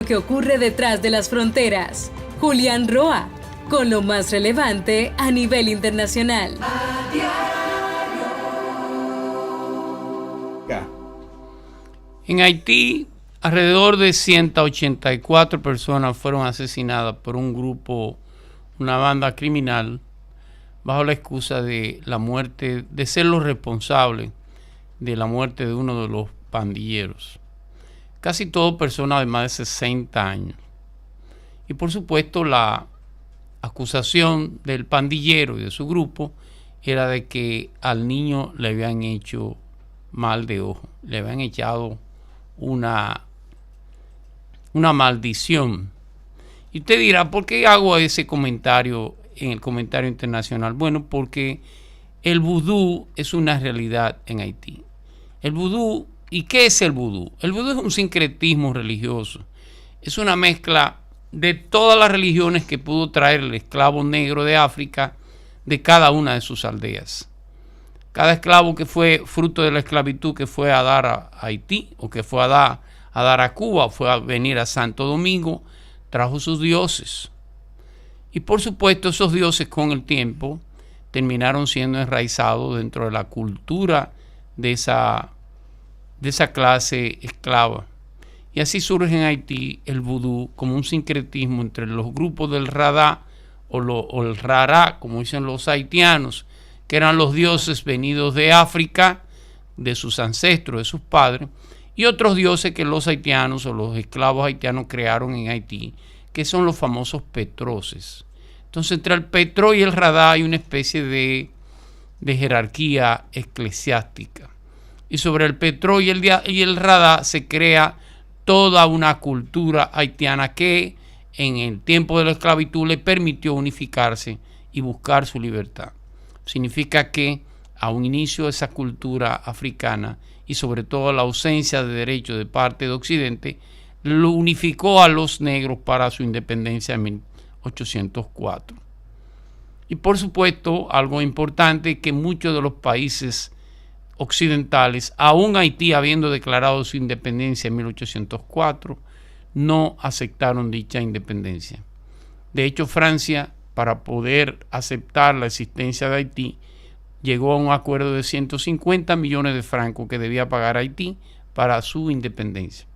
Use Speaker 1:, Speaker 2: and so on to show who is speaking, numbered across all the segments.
Speaker 1: que ocurre detrás de las fronteras. Julián Roa, con lo más relevante a nivel internacional.
Speaker 2: En Haití, alrededor de 184 personas fueron asesinadas por un grupo, una banda criminal, bajo la excusa de la muerte, de ser los responsables de la muerte de uno de los pandilleros. Casi todo personas de más de 60 años. Y por supuesto la acusación del pandillero y de su grupo era de que al niño le habían hecho mal de ojo, le habían echado una maldición. Y usted dirá, ¿por qué hago ese comentario en el comentario internacional? Bueno, porque el vudú es una realidad en Haití. El vudú, ¿y qué es el vudú? El vudú es un sincretismo religioso. Es una mezcla de todas las religiones que pudo traer el esclavo negro de África de cada una de sus aldeas. Cada esclavo que fue fruto de la esclavitud que fue a dar a Haití o que fue a dar a Cuba, fue a venir a Santo Domingo, trajo sus dioses. Y por supuesto esos dioses con el tiempo terminaron siendo enraizados dentro de la cultura de esa clase esclava. Y así surge en Haití el vudú como un sincretismo entre los grupos del Radá o el Rará, como dicen los haitianos, que eran los dioses venidos de África, de sus ancestros, de sus padres, y otros dioses que los haitianos o los esclavos haitianos crearon en Haití, que son los famosos petroses. Entonces, entre el Petro y el Radá hay una especie de jerarquía eclesiástica. Y sobre el Petro y el Radá se crea toda una cultura haitiana que en el tiempo de la esclavitud le permitió unificarse y buscar su libertad. Significa que a un inicio de esa cultura africana y sobre todo la ausencia de derechos de parte de Occidente, lo unificó a los negros para su independencia en 1804. Y por supuesto, algo importante, que muchos de los países occidentales, aún Haití habiendo declarado su independencia en 1804, no aceptaron dicha independencia. De hecho, Francia, para poder aceptar la existencia de Haití, llegó a un acuerdo de 150 millones de francos que debía pagar Haití para su independencia.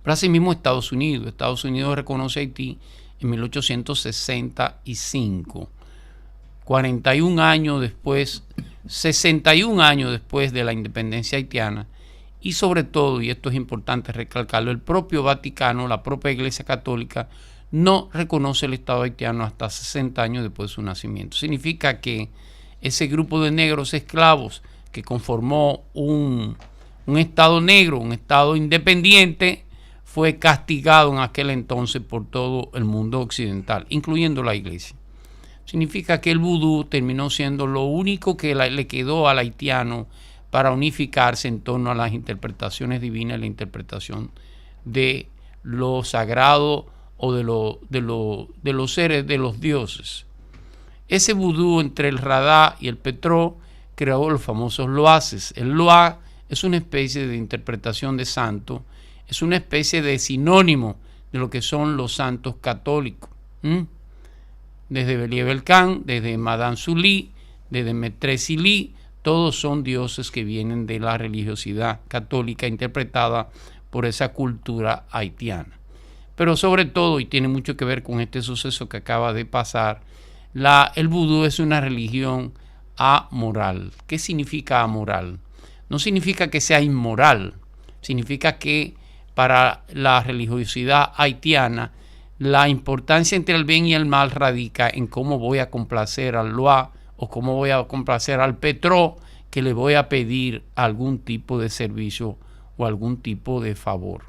Speaker 2: Pero asimismo Estados Unidos reconoce a Haití en 1865, 41 años después, 61 años después de la independencia haitiana. Y sobre todo, y esto es importante recalcarlo, el propio Vaticano, la propia Iglesia Católica, no reconoce el Estado haitiano hasta 60 años después de su nacimiento. Significa que ese grupo de negros esclavos que conformó un Estado negro, un Estado independiente, fue castigado en aquel entonces por todo el mundo occidental, incluyendo la Iglesia. Significa que el vudú terminó siendo lo único que le quedó al haitiano para unificarse en torno a las interpretaciones divinas, la interpretación de lo sagrado o de los seres, de los dioses. Ese vudú entre el Radá y el Petro creó los famosos loases. El loa es una especie de interpretación de santo, es una especie de sinónimo de lo que son los santos católicos. Desde Belier-Belcan, desde Madame Sully, desde Maître Silly, todos son dioses que vienen de la religiosidad católica interpretada por esa cultura haitiana. Pero sobre todo, y tiene mucho que ver con este suceso que acaba de pasar, el vudú es una religión amoral. ¿Qué significa amoral? No significa que sea inmoral, significa que para la religiosidad haitiana la importancia entre el bien y el mal radica en cómo voy a complacer al loa o cómo voy a complacer al Petro, que le voy a pedir algún tipo de servicio o algún tipo de favor.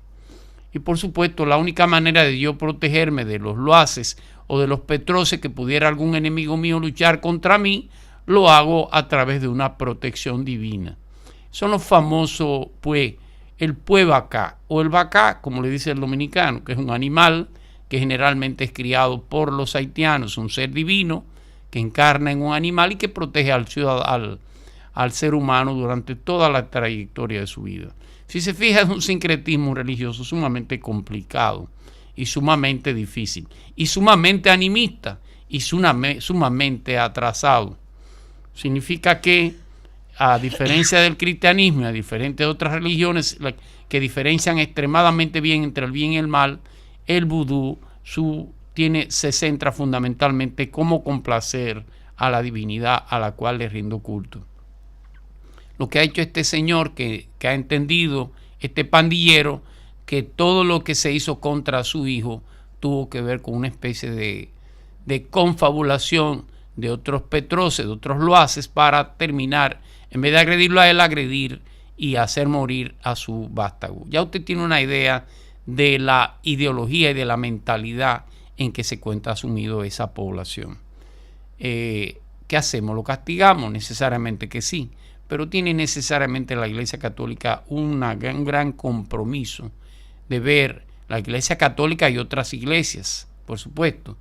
Speaker 2: Y por supuesto, la única manera de yo protegerme de los loases o de los petroses que pudiera algún enemigo mío luchar contra mí, lo hago a través de una protección divina. Son los famosos, pues, el puebacá o el bacá, como le dice el dominicano, que es un animal que generalmente es criado por los haitianos, un ser divino que encarna en un animal y que protege al ser humano durante toda la trayectoria de su vida. Si se fija, es un sincretismo religioso sumamente complicado y sumamente difícil y sumamente animista y sumamente atrasado. Significa que, a diferencia del cristianismo y a diferencia de otras religiones que diferencian extremadamente bien entre el bien y el mal, el vudú se centra fundamentalmente cómo complacer a la divinidad a la cual le rindo culto. Lo que ha hecho este señor que ha entendido, este pandillero, que todo lo que se hizo contra su hijo tuvo que ver con una especie de confabulación de otros petroces, de otros loaces, para terminar, en vez de agredirlo a él, agredir y hacer morir a su vástago. Ya usted tiene una idea de la ideología y de la mentalidad en que se encuentra asumido esa población. ¿Qué hacemos? ¿Lo castigamos? Necesariamente que sí, pero tiene necesariamente la Iglesia Católica un gran compromiso de ver, la Iglesia Católica y otras iglesias, por supuesto,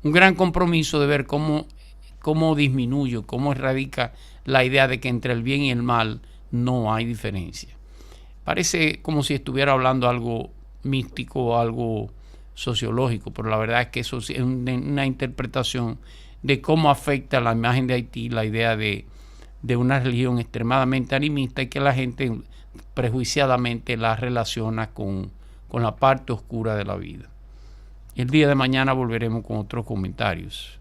Speaker 2: un gran compromiso de ver cómo disminuye, cómo erradica la idea de que entre el bien y el mal no hay diferencia. Parece como si estuviera hablando algo místico o algo sociológico, pero la verdad es que eso es una interpretación de cómo afecta la imagen de Haití la idea de una religión extremadamente animista y que la gente prejuiciadamente la relaciona con la parte oscura de la vida. El día de mañana volveremos con otros comentarios.